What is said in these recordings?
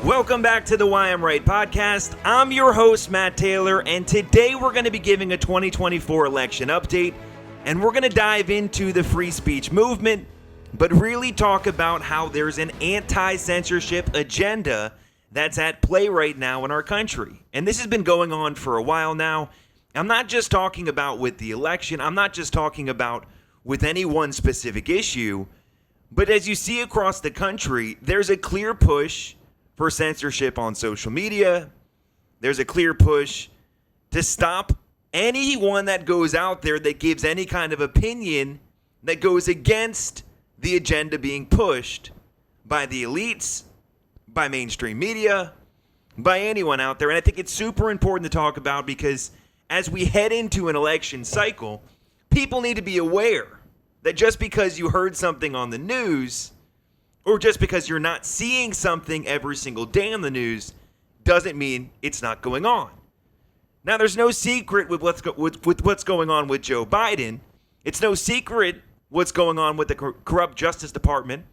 Welcome back to the Why I'm Right podcast. I'm your host, Matt Taylor, and today we're going to be giving a 2024 election update, and we're going to dive into the free speech movement, but really talk about how there's an anti-censorship agenda that's at play right now in our country. And this has been going on for a while now. I'm not just talking about with the election. I'm not just talking about with any one specific issue, but as you see across the country, there's a clear push for censorship on social media. There's a clear push to stop anyone that goes out there that gives any kind of opinion that goes against the agenda being pushed by the elites, by mainstream media, by anyone out there. And I think it's super important to talk about because as we head into an election cycle, people need to be aware that just because you heard something on the news or just because you're not seeing something every single day on the news doesn't mean it's not going on. Now, there's no secret with what's going on with Joe Biden. It's no secret what's going on with the corrupt Justice Department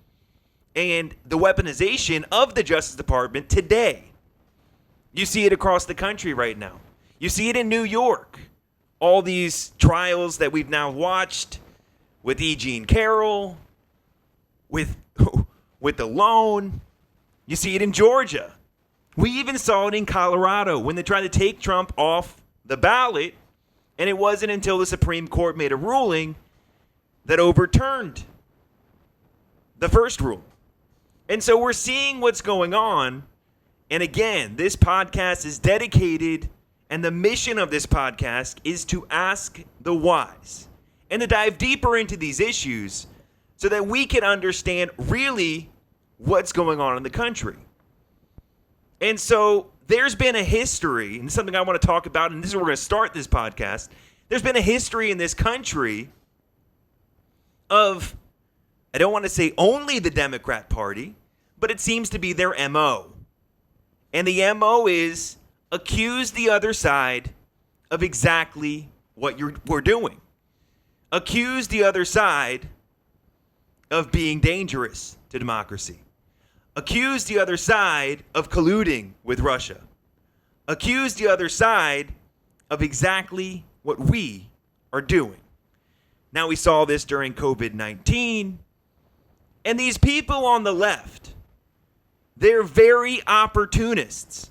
and the weaponization of the Justice Department today. You see it across the country right now. You see it in New York. All these trials that we've now watched with E. Jean Carroll, with the loan. You see it in Georgia. We even saw it in Colorado when they tried to take Trump off the ballot, and it wasn't until the Supreme Court made a ruling that overturned the first rule. And so we're seeing what's going on. And again, this podcast is dedicated, and the mission of this podcast is to ask the whys and to dive deeper into these issues so that we can understand really what's going on in the country. And so there's been a history, and something I want to talk about, and this is where we're going to start this podcast. There's been a history in this country of, I don't want to say only the Democrat Party, but it seems to be their MO. And the MO is accuse the other side of exactly what we're doing. Accuse the other side of being dangerous to democracy. Accuse the other side of colluding with Russia. Accuse the other side of exactly what we are doing. Now, we saw this during COVID-19, and these people on the left, they're very opportunists.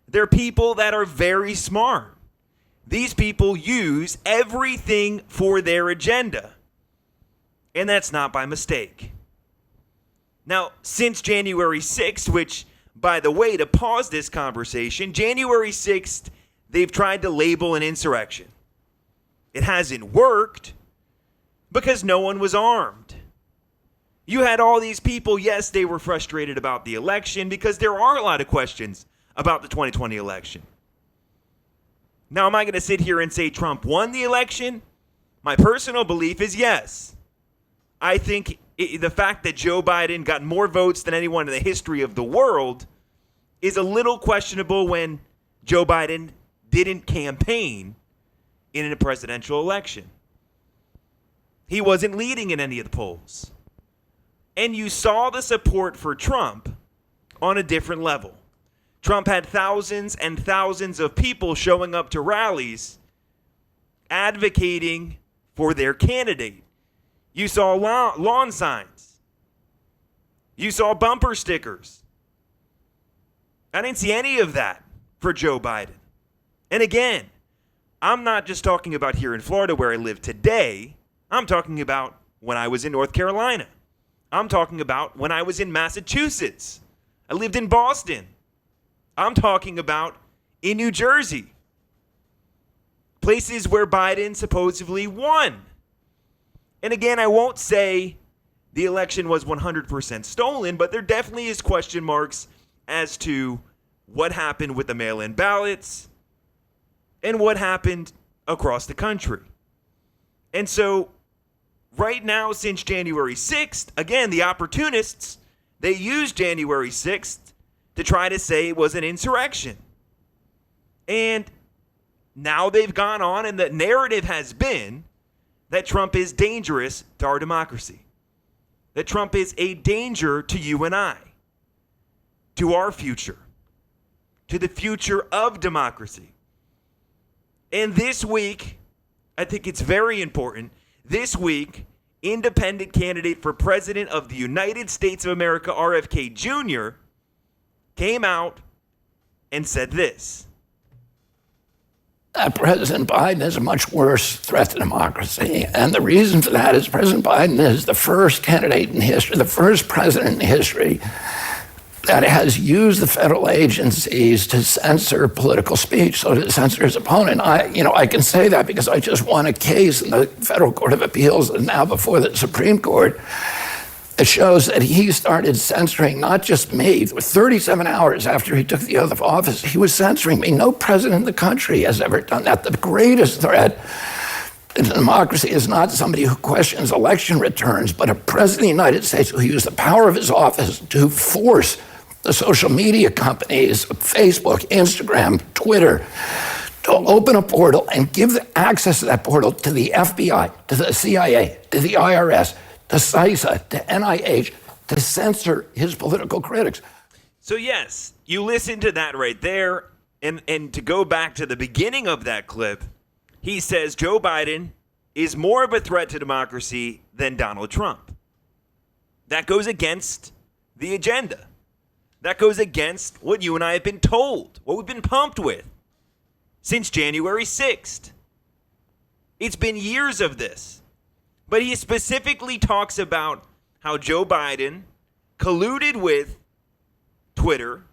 They're people that are very smart. These people use everything for their agenda. And that's not by mistake. Now, since January 6th, which, by the way, to pause this conversation, January 6th, they've tried to label an insurrection. It hasn't worked because no one was armed. You had all these people, yes, they were frustrated about the election because there are a lot of questions about the 2020 election. Now, am I going to sit here and say Trump won the election? My personal belief is yes. I think the fact that Joe Biden got more votes than anyone in the history of the world is a little questionable when Joe Biden didn't campaign in a presidential election. He wasn't leading in any of the polls. And you saw the support for Trump on a different level. Trump had thousands and thousands of people showing up to rallies advocating for their candidate. You saw lawn signs. You saw bumper stickers. I didn't see any of that for Joe Biden. And again, I'm not just talking about here in Florida where I live today. I'm talking about when I was in North Carolina. I'm talking about when I was in Massachusetts. I lived in Boston. I'm talking about in New Jersey. Places where Biden supposedly won. And again, I won't say the election was 100% stolen, but there definitely is question marks as to what happened with the mail-in ballots and what happened across the country. And so right now, since January 6th, again, the opportunists, they used January 6th to try to say it was an insurrection. And now they've gone on, and the narrative has been that Trump is dangerous to our democracy. That Trump is a danger to you and I. to our future, to the future of democracy. And this week, I think it's very important, this week, independent candidate for president of the United States of America, RFK Jr., came out and said this. President Biden is a much worse threat to democracy. And the reason for that is President Biden is the first candidate in history, the first president in history that has used the federal agencies to censor political speech, so to censor his opponent. I can say that because I just won a case in the Federal Court of Appeals and now before the Supreme Court. It shows that he started censoring not just me. 37 hours after he took the oath of office, he was censoring me. No president in the country has ever done that. The greatest threat to democracy is not somebody who questions election returns, but a president of the United States who used the power of his office to force the social media companies, Facebook, Instagram, Twitter, to open a portal and give access to that portal to the FBI, to the CIA, to the IRS, to CISA, to NIH, to censor his political critics. So yes, you listen to that right there, and to go back to the beginning of that clip, he says Joe Biden is more of a threat to democracy than Donald Trump. That goes against the agenda. That goes against what you and I have been told, what we've been pumped with since January 6th. It's been years of this. But he specifically talks about how Joe Biden colluded with Twitter,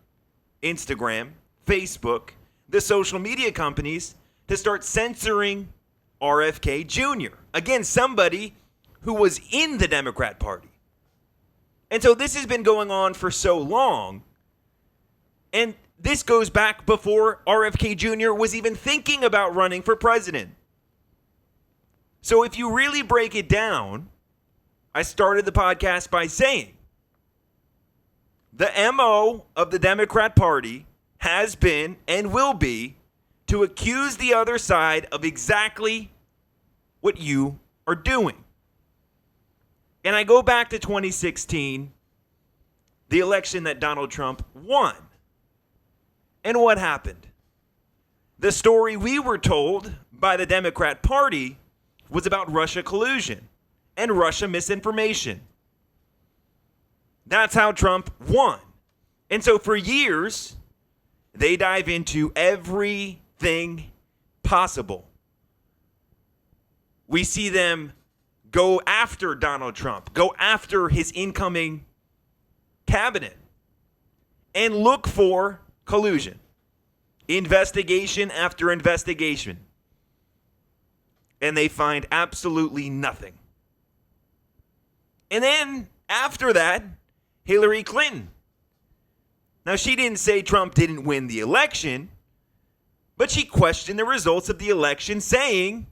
Instagram, Facebook, the social media companies to start censoring RFK Jr. Again, somebody who was in the Democrat Party. And so this has been going on for so long. And this goes back before RFK Jr. was even thinking about running for president. So if you really break it down, I started the podcast by saying the MO of the Democrat Party has been and will be to accuse the other side of exactly what you are doing. And I go back to 2016, the election that Donald Trump won. And what happened? The story we were told by the Democrat Party was about Russia collusion and Russia misinformation. That's how Trump won. And so for years, they dive into everything possible. We see them go after Donald Trump, go after his incoming cabinet, and look for collusion. Investigation after investigation. And they find absolutely nothing. And then after that, Hillary Clinton. Now, she didn't say Trump didn't win the election, but she questioned the results of the election, saying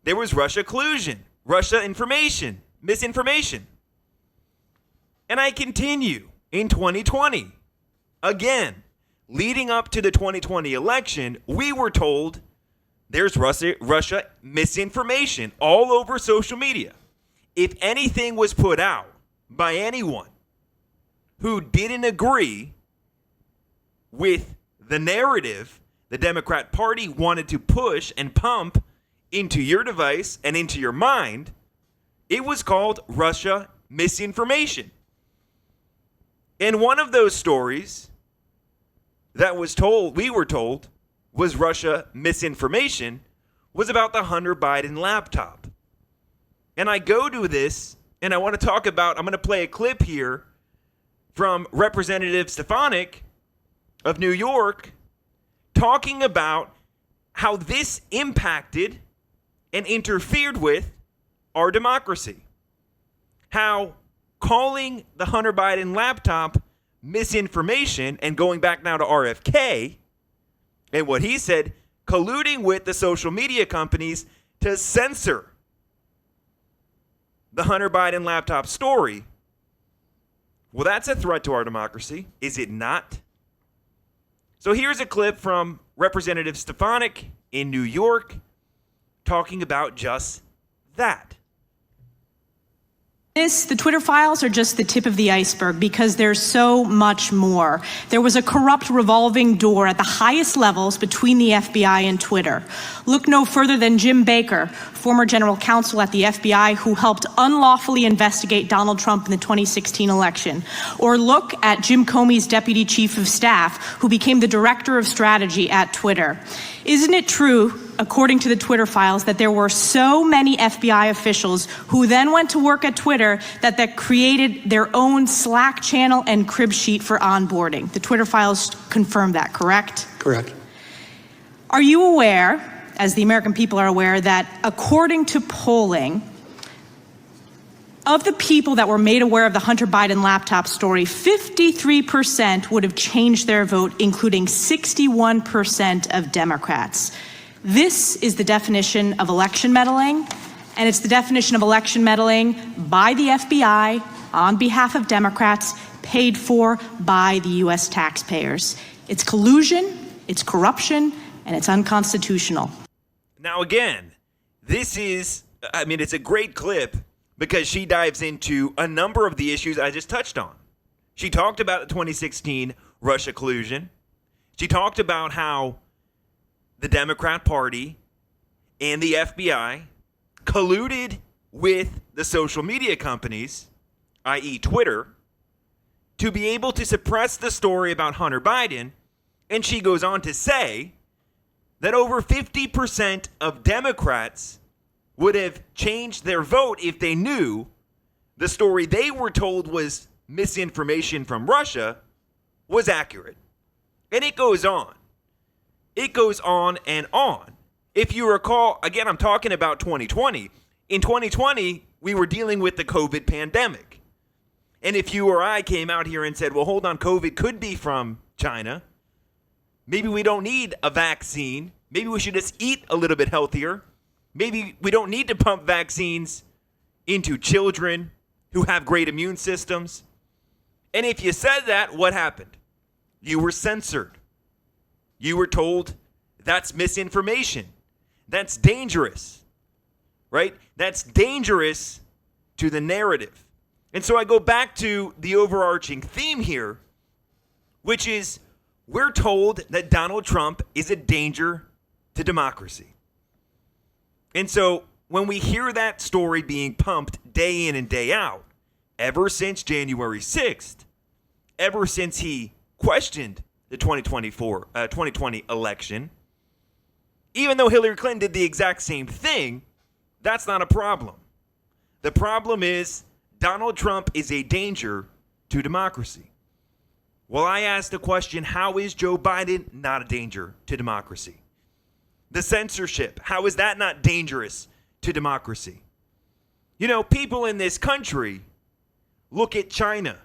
there was Russia collusion, Russia information, misinformation. And I continue in 2020. Again, leading up to the 2020 election, we were told there's Russia misinformation all over social media. If anything was put out by anyone who didn't agree with the narrative the Democrat Party wanted to push and pump into your device and into your mind, it was called Russia misinformation. And one of those stories that we were told, was Russia misinformation, was about the Hunter Biden laptop. And I go to this, and I want to talk about, I'm going to play a clip here from Representative Stefanik of New York talking about how this impacted and interfered with our democracy. How calling the Hunter Biden laptop misinformation, and going back now to RFK, and what he said, colluding with the social media companies to censor the Hunter Biden laptop story. Well, that's a threat to our democracy, is it not? So here's a clip from Representative Stefanik in New York talking about just that. The Twitter files are just the tip of the iceberg because there's so much more. There was a corrupt revolving door at the highest levels between the FBI and Twitter. Look no further than Jim Baker, former general counsel at the FBI who helped unlawfully investigate Donald Trump in the 2016 election. Or look at Jim Comey's deputy chief of staff, who became the director of strategy at Twitter. Isn't it true, according to the Twitter files, that there were so many FBI officials who then went to work at Twitter that created their own Slack channel and crib sheet for onboarding? The Twitter files confirm that, correct? Correct. Are you aware, as the American people are aware, that according to polling, of the people that were made aware of the Hunter Biden laptop story, 53% would have changed their vote, including 61% of Democrats. This is the definition of election meddling, and it's the definition of election meddling by the FBI on behalf of Democrats, paid for by the U.S. taxpayers. It's collusion, it's corruption, and it's unconstitutional. Now, again, it's a great clip because she dives into a number of the issues I just touched on. She talked about the 2016 Russia collusion. She talked about how the Democrat Party and the FBI colluded with the social media companies, i.e. Twitter, to be able to suppress the story about Hunter Biden. And she goes on to say that over 50% of Democrats would have changed their vote if they knew the story they were told was misinformation from Russia was accurate. And it goes on. It goes on and on. If you recall, again, I'm talking about 2020. In 2020, we were dealing with the COVID pandemic. And if you or I came out here and said, well, hold on, COVID could be from China. Maybe we don't need a vaccine. Maybe we should just eat a little bit healthier. Maybe we don't need to pump vaccines into children who have great immune systems. And if you said that, what happened? You were censored. You were told that's misinformation. That's dangerous, right? That's dangerous to the narrative. And so I go back to the overarching theme here, which is we're told that Donald Trump is a danger to democracy. And so when we hear that story being pumped day in and day out, ever since January 6th, ever since he questioned the 2020 election, even though Hillary Clinton did the exact same thing, that's not a problem. The problem is Donald Trump is a danger to democracy. Well, I asked the question, how is Joe Biden not a danger to democracy? The censorship, how is that not dangerous to democracy? You know, people in this country look at China,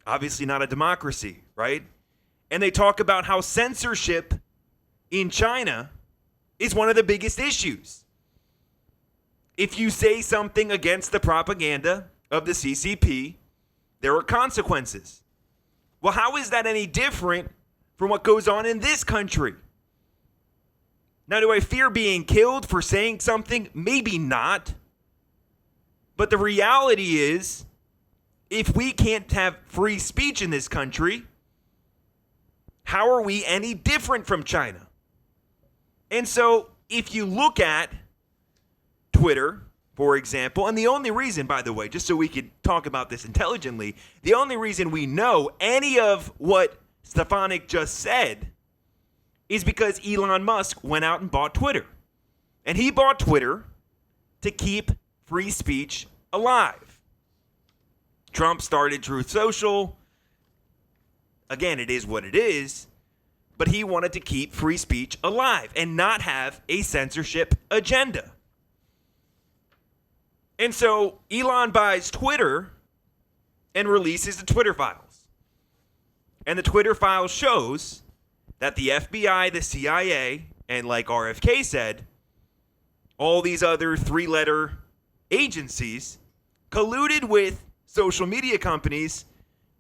obviously not a democracy, right? And they talk about how censorship in China is one of the biggest issues. If you say something against the propaganda of the CCP, there are consequences. Well, how is that any different from what goes on in this country? Now, do I fear being killed for saying something? Maybe not. But the reality is, if we can't have free speech in this country, how are we any different from China? And so, if you look at Twitter, for example, and the only reason, by the way, just so we could talk about this intelligently, the only reason we know any of what Stefanik just said is because Elon Musk went out and bought Twitter. And he bought Twitter to keep free speech alive. Trump started Truth Social. Again, it is what it is. But he wanted to keep free speech alive and not have a censorship agenda. And so Elon buys Twitter and releases the Twitter files. And the Twitter files shows that the FBI, the CIA, and like RFK said, all these other three-letter agencies colluded with social media companies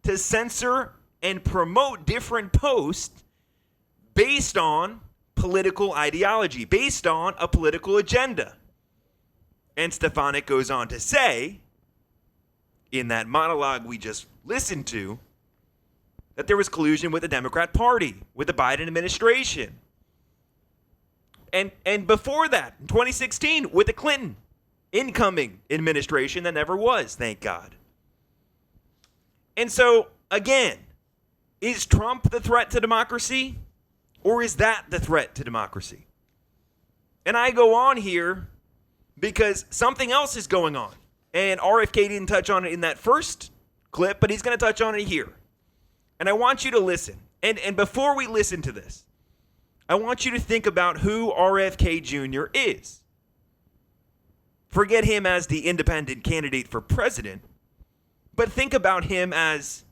to censor and promote different posts based on political ideology, based on a political agenda. And Stefanik goes on to say in that monologue we just listened to that there was collusion with the Democrat Party, with the Biden administration. And before that, in 2016, with the Clinton incoming administration that never was, thank God. And so, again, is Trump the threat to democracy? Or is that the threat to democracy? And I go on here because something else is going on. And RFK didn't touch on it in that first clip, but he's going to touch on it here. And I want you to listen. And before we listen to this, I want you to think about who RFK Jr. is. Forget him as the independent candidate for president, but think about him as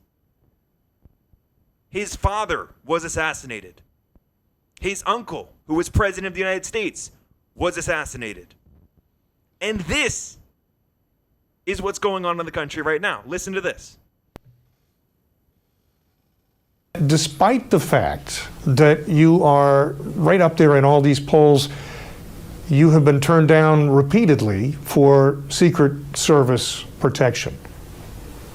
his father was assassinated. His uncle, who was president of the United States, was assassinated. And this is what's going on in the country right now. Listen to this. Despite the fact that you are right up there in all these polls, you have been turned down repeatedly for Secret Service protection.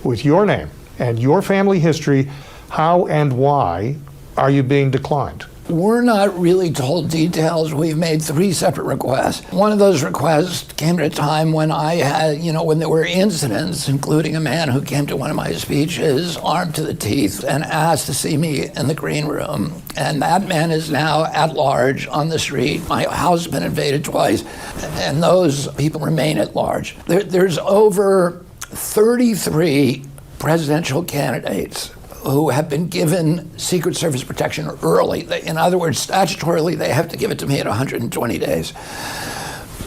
With your name and your family history, how and why are you being declined? We're not really told details. We've made 3 separate requests. One of those requests came at a time when I had, when there were incidents, including a man who came to one of my speeches armed to the teeth and asked to see me in the green room. And that man is now at large on the street. My house has been invaded twice, and those people remain at large. There's over 33 presidential candidates who have been given Secret Service protection early. In other words, statutorily, they have to give it to me at 120 days.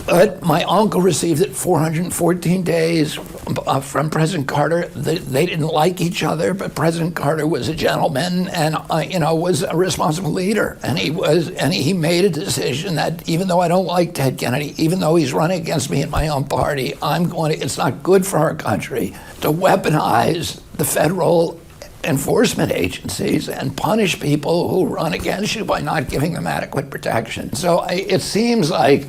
But my uncle received it 414 days from President Carter. They didn't like each other, but President Carter was a gentleman and was a responsible leader. And he made a decision that even though I don't like Ted Kennedy, even though he's running against me in my own party, it's not good for our country to weaponize the federal enforcement agencies and punish people who run against you by not giving them adequate protection. So it seems like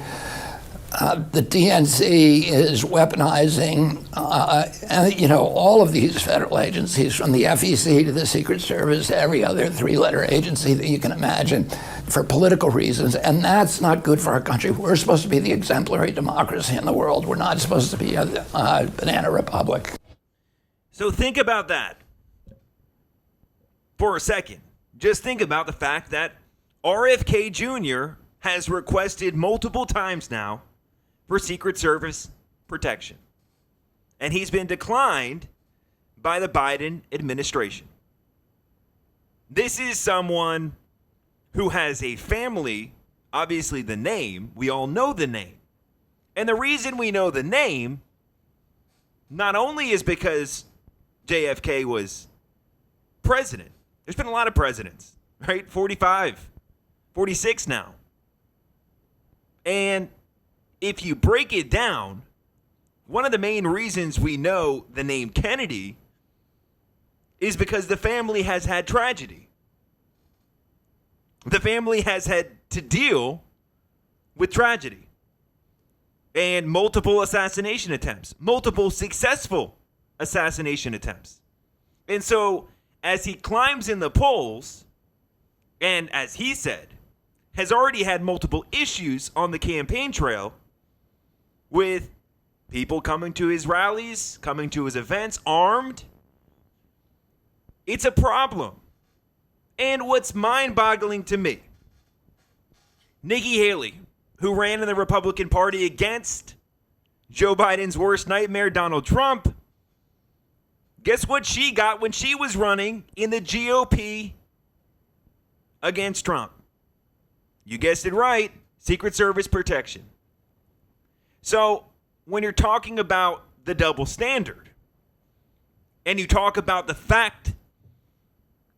the DNC is weaponizing, all of these federal agencies, from the FEC to the Secret Service to every other 3-letter agency that you can imagine, for political reasons, and that's not good for our country. We're supposed to be the exemplary democracy in the world. We're not supposed to be a banana republic. So think about that for a second. Just think about the fact that RFK Jr. has requested multiple times now for Secret Service protection. And he's been declined by the Biden administration. This is someone who has a family, obviously the name, we all know the name. And the reason we know the name not only is because JFK was president. There's been a lot of presidents, right? 45, 46 now. And if you break it down, one of the main reasons we know the name Kennedy is because the family has had tragedy. The family has had to deal with tragedy and multiple assassination attempts, multiple successful assassination attempts. And so as he climbs in the polls, and as he said, has already had multiple issues on the campaign trail with people coming to his rallies, coming to his events armed, it's a problem. And what's mind-boggling to me, Nikki Haley, who ran in the Republican Party against Joe Biden's worst nightmare, Donald Trump, guess what she got when she was running in the GOP against Trump? You guessed it right, Secret Service protection. So when you're talking about the double standard, and you talk about the fact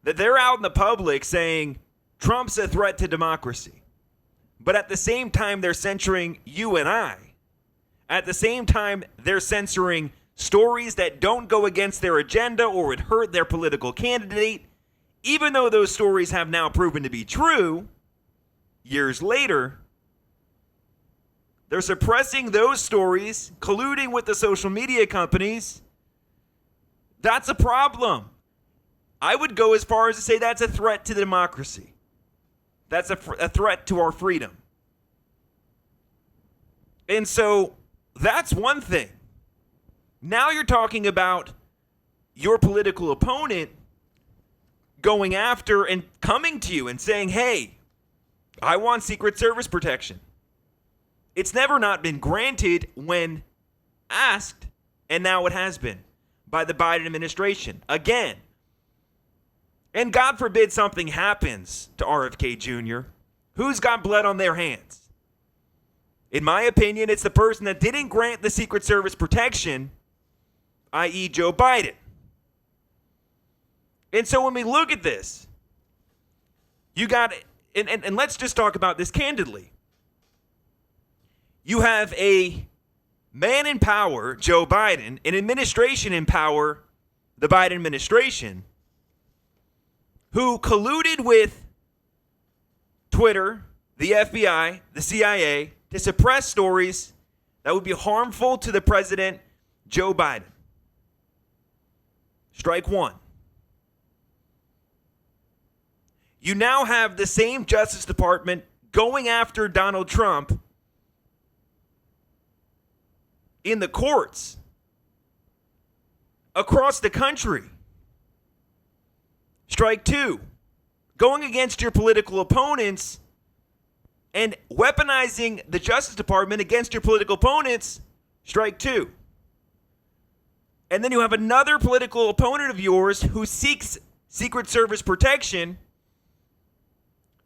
that they're out in the public saying Trump's a threat to democracy, but at the same time they're censoring you and I, at the same time they're censoring stories that don't go against their agenda or would hurt their political candidate, even though those stories have now proven to be true, years later, they're suppressing those stories, colluding with the social media companies That's a problem. I would go as far as to say that's a threat to democracy. That's a threat to our freedom. And so that's one thing. Now you're talking about your political opponent going after and coming to you and saying, hey, I want Secret Service protection. It's never not been granted when asked, and now it has been by the Biden administration. Again, and God forbid something happens to RFK Jr., who's got blood on their hands? In my opinion, it's the person that didn't grant the Secret Service protection, i.e. Joe Biden. And so when we look at this, you got, and let's just talk about this candidly. You have a man in power, Joe Biden, an administration in power, the Biden administration, who colluded with Twitter, the FBI, the CIA, to suppress stories that would be harmful to the president, Joe Biden. Strike one. You now have the same Justice Department going after Donald Trump in the courts across the country. Strike two. Going against your political opponents and weaponizing the Justice Department against your political opponents, strike two. And then you have another political opponent of yours who seeks Secret Service protection,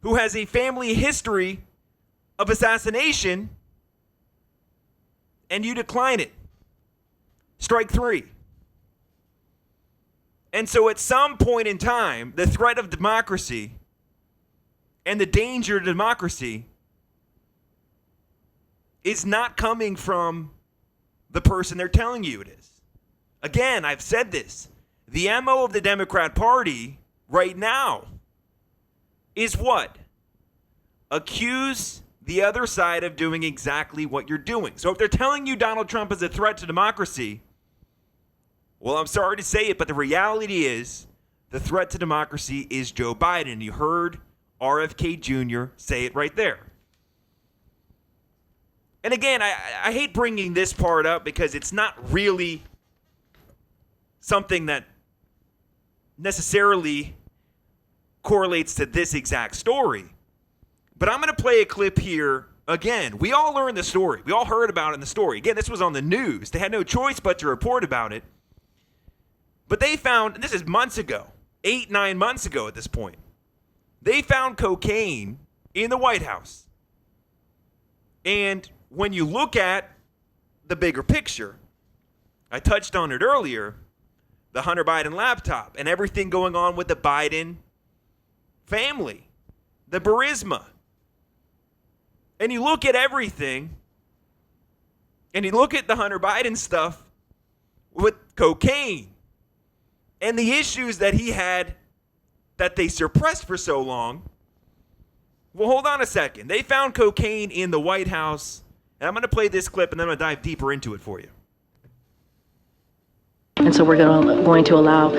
who has a family history of assassination, and you decline it. Strike three. And so at some point in time, the threat of democracy and the danger to democracy is not coming from the person they're telling you it is. Again, I've said this. The MO of the Democrat Party right now is what? Accuse the other side of doing exactly what you're doing. So if they're telling you Donald Trump is a threat to democracy, well, I'm sorry to say it, but the reality is the threat to democracy is Joe Biden. You heard RFK Jr. say it right there. And again, I hate bringing this part up because it's not really something that necessarily correlates to this exact story. But I'm going to play a clip here. Again, we all learned the story. We all heard about it in the story. Again, this was on the news. They had no choice but to report about it. But they found, and this is months ago, 8-9 months ago at this point, they found cocaine in the White House. And when you look at the bigger picture, I touched on it earlier, the Hunter Biden laptop and everything going on with the Biden family, the Burisma. And you look at everything, and you look at the Hunter Biden stuff with cocaine and the issues that he had that they suppressed for so long. Well, hold on a second. They found cocaine in the White House. And I'm going to play this clip, and then I'm going to dive deeper into it for you. And so we're going to allow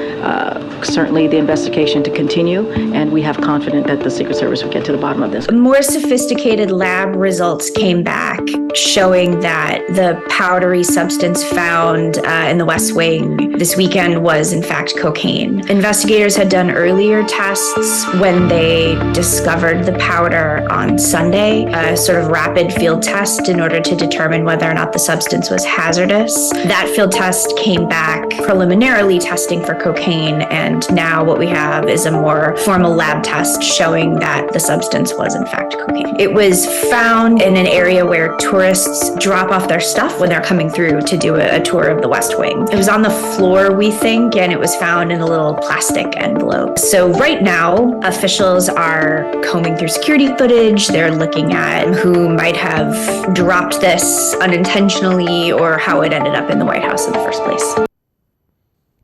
certainly the investigation to continue, and we have confidence that the Secret Service will get to the bottom of this. More sophisticated lab results came back showing that the powdery substance found in the West Wing this weekend was in fact cocaine. Investigators had done earlier tests when they discovered the powder on Sunday, a sort of rapid field test in order to determine whether or not the substance was hazardous. That field test came back preliminarily testing for cocaine, and now what we have is a more formal lab test showing that the substance was in fact cocaine. It was found in an area where tourists drop off their stuff when they're coming through to do a tour of the West Wing. It was on the floor, we think, and it was found in a little plastic envelope. So right now, officials are combing through security footage. They're looking at who might have dropped this unintentionally or how it ended up in the White House in the first place.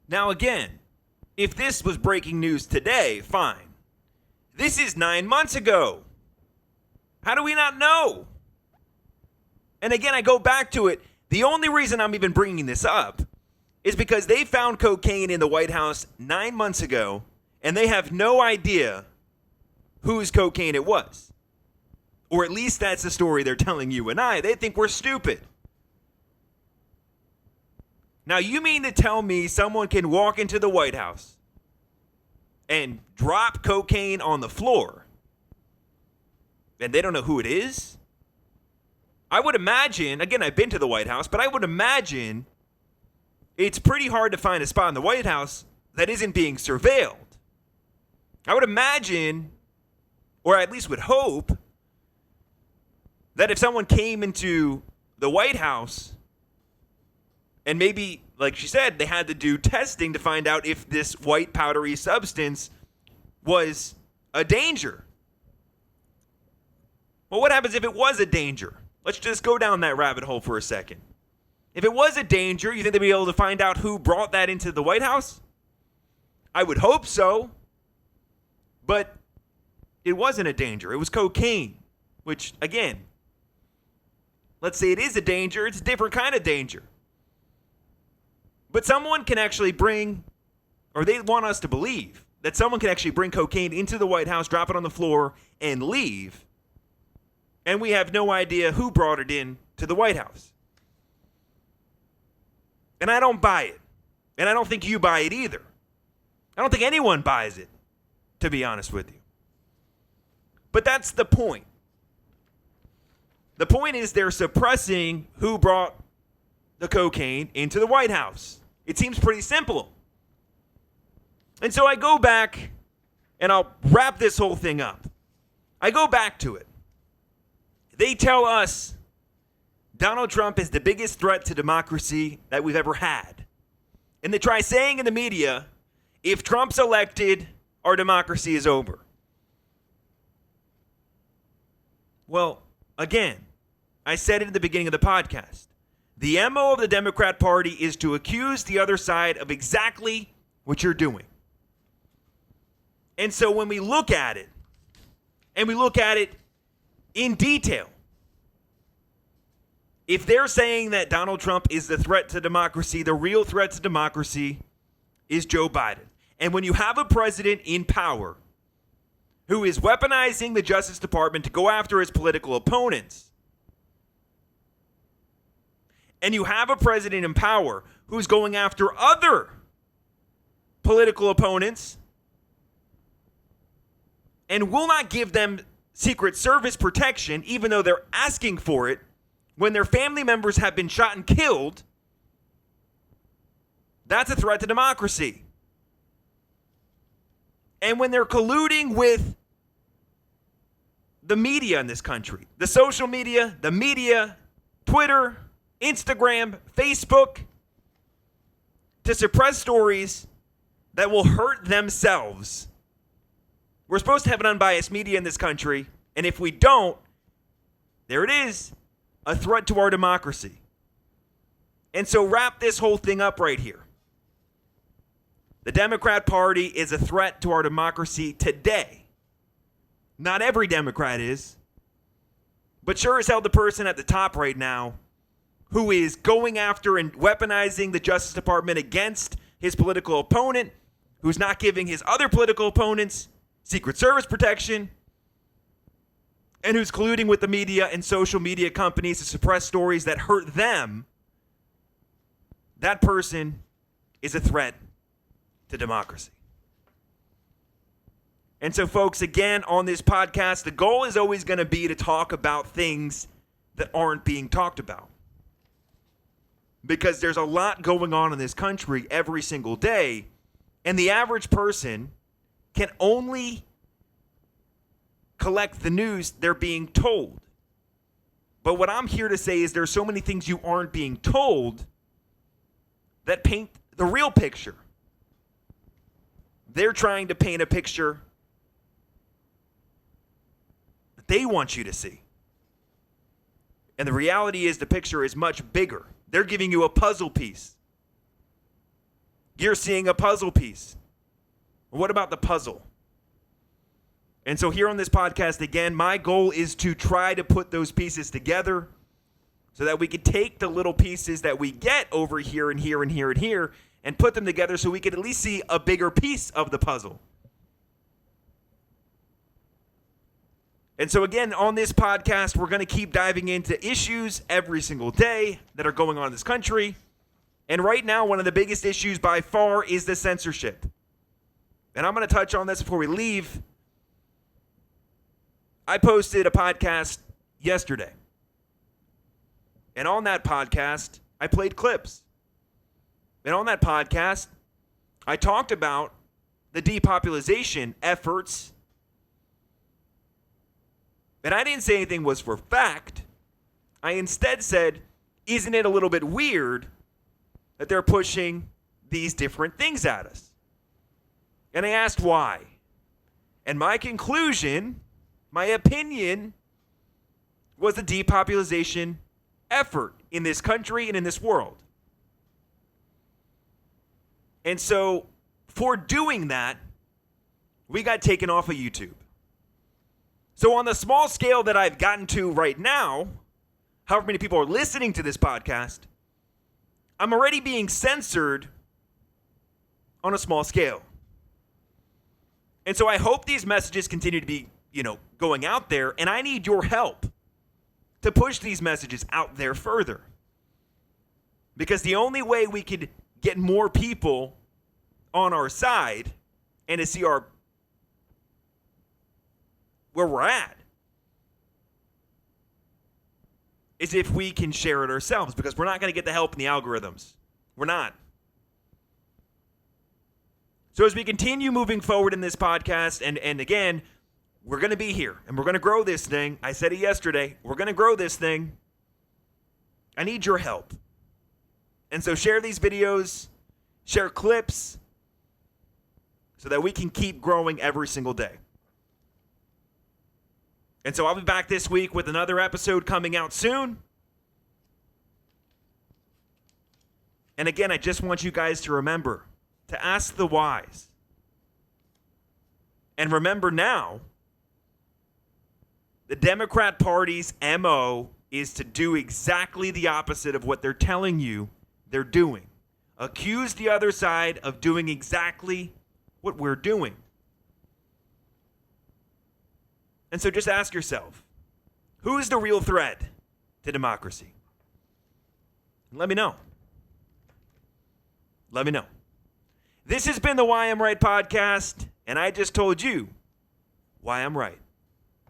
Now again, if this was breaking news today, fine. This is 9 months ago. How do we not know? And again, I go back to it. The only reason I'm even bringing this up is because they found cocaine in the White House 9 months ago, and they have no idea whose cocaine it was. Or at least that's the story they're telling you and I. They think we're stupid. Now, you mean to tell me someone can walk into the White House and drop cocaine on the floor and they don't know who it is? I would imagine, again, I've been to the White House, but I would imagine it's pretty hard to find a spot in the White House that isn't being surveilled. I would imagine, or at least would hope, that if someone came into the White House and maybe, like she said, they had to do testing to find out if this white powdery substance was a danger. Well, what happens if it was a danger? Let's just go down that rabbit hole for a second. If it was a danger, you think they'd be able to find out who brought that into the White House? I would hope so. But it wasn't a danger. It was cocaine, which, again, let's say it is a danger. It's a different kind of danger. But someone can actually bring, or they want us to believe, that someone can actually bring cocaine into the White House, drop it on the floor, and leave. And we have no idea who brought it in to the White House. And I don't buy it. And I don't think you buy it either. I don't think anyone buys it, to be honest with you. But that's the point. The point is they're suppressing who brought the cocaine into the White House. It seems pretty simple. And so I go back, and I'll wrap this whole thing up. I go back to it. They tell us Donald Trump is the biggest threat to democracy that we've ever had. And they try saying in the media, if Trump's elected, our democracy is over. Well, again, I said it at the beginning of the podcast. The MO of the Democrat Party is to accuse the other side of exactly what you're doing. And so when we look at it, and we look at it in detail, if they're saying that Donald Trump is the threat to democracy, the real threat to democracy is Joe Biden. And when you have a president in power who is weaponizing the Justice Department to go after his political opponents, and you have a president in power who's going after other political opponents and will not give them Secret Service protection, even though they're asking for it, when their family members have been shot and killed, that's a threat to democracy. And when they're colluding with the media in this country, the social media, the media, Twitter, Instagram, Facebook, to suppress stories that will hurt themselves. We're supposed to have an unbiased media in this country, and if we don't, there it is, a threat to our democracy. And so wrap this whole thing up right here. The Democrat Party is a threat to our democracy today. Not every Democrat is, but sure as hell the person at the top right now who is going after and weaponizing the Justice Department against his political opponent, who's not giving his other political opponents Secret Service protection, and who's colluding with the media and social media companies to suppress stories that hurt them, that person is a threat to democracy. And so, folks, again, on this podcast, the goal is always going to be to talk about things that aren't being talked about. Because there's a lot going on in this country every single day, and the average person can only collect the news they're being told. But what I'm here to say is there's so many things you aren't being told that paint the real picture. They're trying to paint a picture that they want you to see. And the reality is the picture is much bigger. They're giving you a puzzle piece. You're seeing a puzzle piece. What about the puzzle? And so here on this podcast, again, my goal is to try to put those pieces together so that we could take the little pieces that we get over here and here and here and here and put them together so we could at least see a bigger piece of the puzzle. And so again, on this podcast, we're going to keep diving into issues every single day that are going on in this country. And right now, one of the biggest issues by far is the censorship. And I'm going to touch on this before we leave. I posted a podcast yesterday. And on that podcast, I played clips. And on that podcast, I talked about the depopulation efforts. And I didn't say anything was for fact. I instead said, isn't it a little bit weird that they're pushing these different things at us? And I asked why. And my conclusion, my opinion, was the depopulation effort in this country and in this world. And so, for doing that, we got taken off of YouTube. So on the small scale that I've gotten to right now, however many people are listening to this podcast, I'm already being censored on a small scale. And so I hope these messages continue to be, going out there, and I need your help to push these messages out there further. Because the only way we could get more people on our side and to see where we're at is if we can share it ourselves, because we're not going to get the help in the algorithms. We're not. So as we continue moving forward in this podcast, and again, we're going to be here, and we're going to grow this thing. I said it yesterday. We're going to grow this thing. I need your help. And so share these videos, share clips, so that we can keep growing every single day. And so I'll be back this week with another episode coming out soon. And again, I just want you guys to remember to ask the whys. And remember now, the Democrat Party's MO is to do exactly the opposite of what they're telling you they're doing. Accuse the other side of doing exactly what we're doing. And so just ask yourself, who is the real threat to democracy? Let me know. Let me know. This has been the Why I'm Right podcast, and I just told you why I'm right.